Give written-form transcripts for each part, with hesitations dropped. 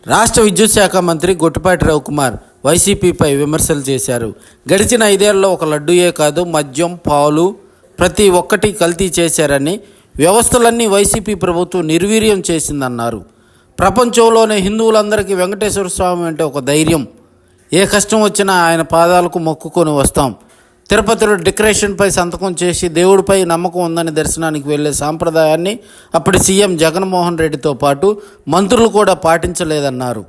రాష్ట్ర విద్యుత్ శాఖ మంత్రి గొట్టిపాటి రవికుమార్ వైసీపీపై విమర్శలు చేశారు. గడిచిన 5 ఏళ్లలో ఒక లడ్డూయే కాదు, మద్యం, పాలు ప్రతి ఒక్కటి కల్తీ చేశారని, వ్యవస్థలన్నీ వైసీపీ ప్రభుత్వం నిర్వీర్యం చేసిందన్నారు. ప్రపంచంలోనే హిందువులందరికీ వెంకటేశ్వర స్వామి అంటే ఒక ధైర్యం. ఏ కష్టం వచ్చినా ఆయన పాదాలకు మొక్కుకొని వస్తాం. తిరుపతిలో డెకరేషన్పై సంతకం చేసి దేవుడిపై నమ్మకం ఉందని దర్శనానికి వెళ్లే సాంప్రదాయాన్ని అప్పటి సీఎం జగన్మోహన్ రెడ్డితో పాటు మంత్రులు కూడా పాటించలేదన్నారు.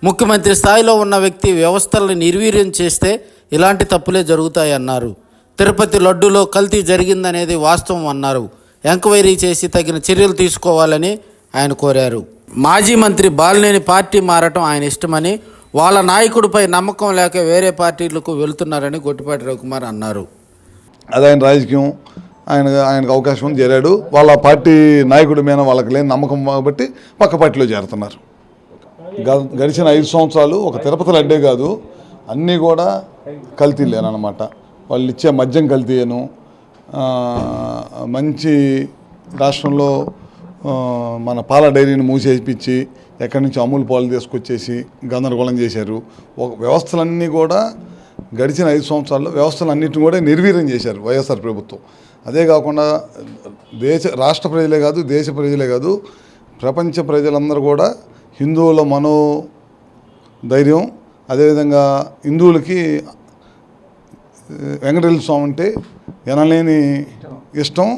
ముఖ్యమంత్రి స్థాయిలో ఉన్న వ్యక్తి వ్యవస్థల్ని నిర్వీర్యం చేస్తే ఇలాంటి తప్పులే జరుగుతాయన్నారు. తిరుపతి లడ్డూలో కల్తీ జరిగిందనేది వాస్తవం అన్నారు. ఎంక్వైరీ చేసి తగిన చర్యలు తీసుకోవాలని ఆయన కోరారు. మాజీ మంత్రి బాలినేని పార్టీ మారటం ఆయన ఇష్టమని, వాళ్ళ నాయకుడిపై నమ్మకం లేక వేరే పార్టీలకు వెళ్తున్నారని గొట్టిపాటి రవికుమార్ అన్నారు. అది ఆయన రాజకీయం, ఆయనకు అవకాశం చేరాడు. వాళ్ళ పార్టీ నాయకుడి మీద వాళ్ళకి లేని నమ్మకం కాబట్టి పక్క పార్టీలో చేరుతున్నారు. గడిచిన 5 సంవత్సరాలు ఒక తిరుపతి లడ్డే కాదు, అన్నీ కూడా కల్తీలేనమాట. వాళ్ళు ఇచ్చే మద్యం కల్తీయను, మంచి రాష్ట్రంలో మన పాల డైరీని మూసేపించి ఎక్కడి నుంచి అమూల్ పాలు తీసుకొచ్చేసి గందరగోళం చేశారు. వ్యవస్థలన్నీ కూడా గడిచిన 5 సంవత్సరాల్లో వ్యవస్థలన్నింటినీ కూడా నిర్వీర్యం చేశారు వైఎస్ఆర్ ప్రభుత్వం. అదే కాకుండా రాష్ట్ర ప్రజలే కాదు, దేశ ప్రజలే కాదు, ప్రపంచ ప్రజలందరూ కూడా హిందువుల మనోధైర్యం, అదేవిధంగా హిందువులకి వెంకటేశ్వర స్వామి అంటే ఎనలేని ఇష్టం,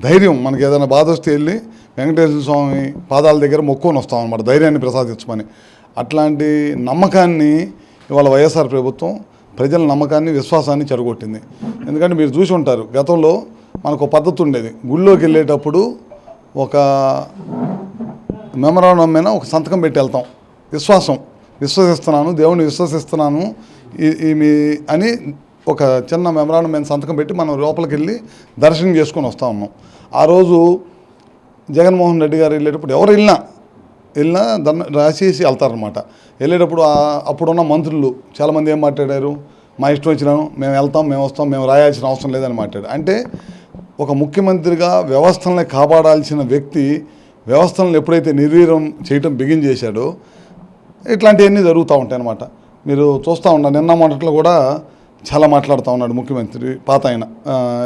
ధైర్యం. మనకి ఏదైనా బాధ వస్తే వెళ్ళి వెంకటేశ్వర స్వామి పాదాల దగ్గర మొక్కుకొని వస్తాం అన్నమాట, ధైర్యాన్ని ప్రసాదించమని. అట్లాంటి నమ్మకాన్ని ఇవాళ వైఎస్ఆర్ ప్రభుత్వం ప్రజల నమ్మకాన్ని, విశ్వాసాన్ని చెడగొట్టింది. ఎందుకంటే మీరు చూసి ఉంటారు, గతంలో మనకు పద్ధతి ఉండేది. గుళ్ళోకి వెళ్ళేటప్పుడు ఒక మెమరాండం మీద ఒక సంతకం పెట్టి వెళ్తాం. విశ్వసిస్తున్నాను, దేవుని విశ్వసిస్తున్నాను మీ అని ఒక చిన్న మెమరాండం మీద సంతకం పెట్టి మనం లోపలికి వెళ్ళి దర్శనం చేసుకొని వస్తూ ఉన్నాం. ఆ రోజు జగన్మోహన్ రెడ్డి గారు వెళ్ళేటప్పుడు ఎవరు వెళ్ళినా రాసేసి వెళ్తారనమాట. వెళ్ళేటప్పుడు అప్పుడున్న మంత్రులు చాలామంది ఏం మాట్లాడారు, మా ఇష్టం వచ్చినాను, మేము వెళ్తాం, మేము వస్తాం, మేము రాయాల్సిన అవసరం లేదని మాట్లాడారు. అంటే ఒక ముఖ్యమంత్రిగా వ్యవస్థల్ని కాపాడాల్సిన వ్యక్తి వ్యవస్థలను ఎప్పుడైతే నిర్వీర్యం చేయటం బిగిన్ చేశాడో ఇట్లాంటివన్నీ జరుగుతూ ఉంటాయి అన్నమాట. మీరు చూస్తూ ఉన్నారు, నిన్న మొదట్లో కూడా చాలా మాట్లాడుతూ ఉన్నాడు ముఖ్యమంత్రి పాత ఆయన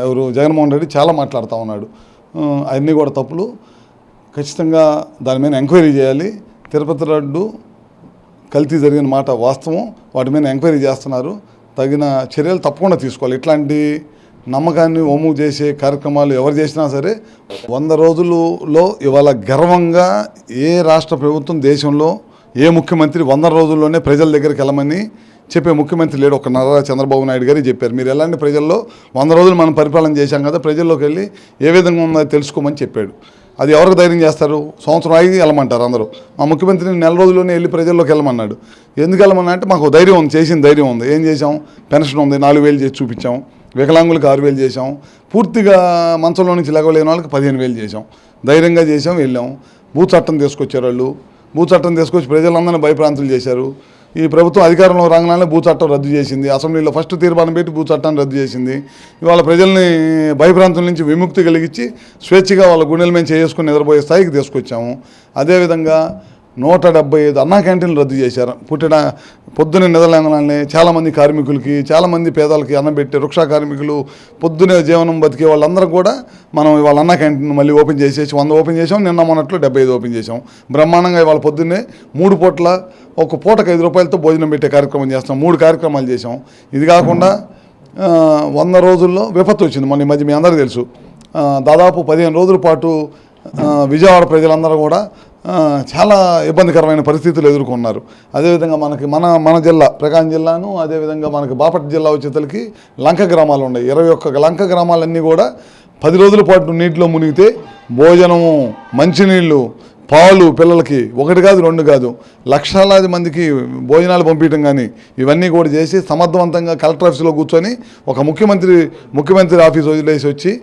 ఎవరు జగన్మోహన్ రెడ్డి చాలా మాట్లాడుతూ ఉన్నాడు. అవన్నీ కూడా తప్పులు. ఖచ్చితంగా దాని మీద ఎంక్వైరీ చేయాలి. తిరుపతి లడ్డు కల్తీ జరిగిన మాట వాస్తవం, వాటి మీద ఎంక్వైరీ చేస్తున్నారు. తగిన చర్యలు తప్పకుండా తీసుకోవాలి. ఇట్లాంటి నమ్మకాన్ని ఒమ్ము చేసే కార్యక్రమాలు ఎవరు చేసినా సరే 100 రోజులలో ఇవాళ గర్వంగా ఏ రాష్ట్ర ప్రభుత్వం దేశంలో ఏ ముఖ్యమంత్రి 100 రోజుల్లోనే ప్రజల దగ్గరికి వెళ్ళమని చెప్పే ముఖ్యమంత్రి లేడు. ఒక నారా చంద్రబాబు నాయుడు గారు చెప్పారు, మీరు ఎలాంటి ప్రజల్లో 100 రోజులు మనం పరిపాలన చేశాం కదా, ప్రజల్లోకి వెళ్ళి ఏ విధంగా ఉందో తెలుసుకోమని చెప్పాడు. అది ఎవరికి ధైర్యం చేస్తారు? సంవత్సరం ఆగి వెళ్ళమంటారు అందరూ. మా ముఖ్యమంత్రిని 1 నెల రోజుల్లోనే వెళ్ళి ప్రజల్లోకి వెళ్ళమన్నాడు. ఎందుకు వెళ్ళమన్నా అంటే మాకు ధైర్యం ఉంది, చేసిన ధైర్యం ఉంది. ఏం చేసాం? పెన్షన్ ఉంది, 4,000 చేసి చూపించాం. వికలాంగులకు 6,000 చేసాం. పూర్తిగా మంచంలో నుంచి లేవలేని వాళ్ళకి 15,000 చేసాం. ధైర్యంగా చేసాం, వెళ్ళాం. భూ చట్టం తీసుకొచ్చారు వాళ్ళు. భూ చట్టం తీసుకొచ్చి ప్రజలందరినీ భయప్రాంతులు చేశారు. ఈ ప్రభుత్వం అధికారంలో రాగానే భూ చట్టం రద్దు చేసింది. అసెంబ్లీలో ఫస్ట్ తీర్మానం పెట్టి భూ చట్టాన్ని రద్దు చేసింది. ఇవాళ ప్రజల్ని భయభ్రాంతుల నుంచి విముక్తి కలిగించి స్వేచ్ఛగా వాళ్ళ గుండెల మీద చేసుకుని నిద్రపోయే స్థాయికి తీసుకొచ్చాము. అదేవిధంగా 175 అన్నా క్యాంటీన్లు రద్దు చేశారు. పొద్దున్నే నిద్రలేంగానే చాలామంది కార్మికులకి, చాలామంది పేదలకి అన్నం పెట్టి, వృక్ష కార్మికులు, పొద్దునే జీవనం బతికే వాళ్ళందరూ కూడా మనం ఇవాళ అన్నా క్యాంటీన్ మళ్ళీ ఓపెన్ చేసేసి 100 ఓపెన్ చేసాం. నిన్న మొన్నట్లో 75 ఓపెన్ చేసాం. బ్రహ్మాండంగా ఇవాళ పొద్దున్నే 3 పూట్ల ఒక పూటకు 5 రూపాయలతో భోజనం పెట్టే కార్యక్రమం చేస్తాం. 3 కార్యక్రమాలు చేసాం. ఇది కాకుండా 100 రోజుల్లో విపత్తు వచ్చింది. మొన్న ఈ మధ్య మీ అందరికీ తెలుసు, దాదాపు 15 రోజుల పాటు విజయవాడ ప్రజలందరూ కూడా చాలా ఇబ్బందికరమైన పరిస్థితులు ఎదుర్కొన్నారు. అదేవిధంగా మనకి మన జిల్లా ప్రకాశం జిల్లాను, అదేవిధంగా మనకి బాపట్ల జిల్లా వచ్చేతలకి లంక గ్రామాలు ఉన్నాయి. 21 లంక గ్రామాలన్నీ కూడా 10 రోజుల పాటు నీటిలో మునిగితే భోజనము, మంచినీళ్ళు, పాలు పిల్లలకి 1 కాదు 2 కాదు లక్షలాది మందికి భోజనాలు పంపించడం కానీ ఇవన్నీ కూడా చేసి సమర్థవంతంగా కలెక్టర్ ఆఫీసులో కూర్చొని ఒక ముఖ్యమంత్రి ఆఫీస్ వదిలేసి వచ్చి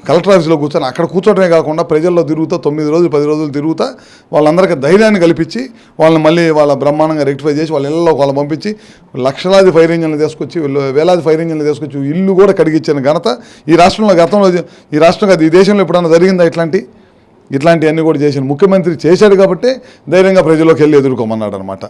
కలెక్టర్ ఆఫీస్లో కూర్చొని అక్కడ కూర్చోవడమే కాకుండా ప్రజల్లో తిరుగుతా 9 రోజులు 10 రోజులు తిరుగుతా వాళ్ళందరికీ ధైర్యాన్ని కల్పించి వాళ్ళని మళ్ళీ వాళ్ళ బ్రహ్మాండంగా రెక్టిఫై చేసి వాళ్ళ ఇళ్ళలో వాళ్ళని పంపించి లక్షలాది ఫైర్ ఇంజన్లు తీసుకొచ్చి వేలాది ఫైర్ ఇంజన్లు తీసుకొచ్చి ఇల్లు కూడా కడిగించిన ఘనత ఈ రాష్ట్రంలో, గతంలో ఈ రాష్ట్రం కాదు ఈ దేశంలో ఎప్పుడన్నా జరిగిందా? ఇట్లాంటివన్నీ కూడా చేసిన ముఖ్యమంత్రి చేశాడు కాబట్టి ధైర్యంగా ప్రజల్లోకి వెళ్ళి ఎదుర్కోమన్నాడు అనమాట.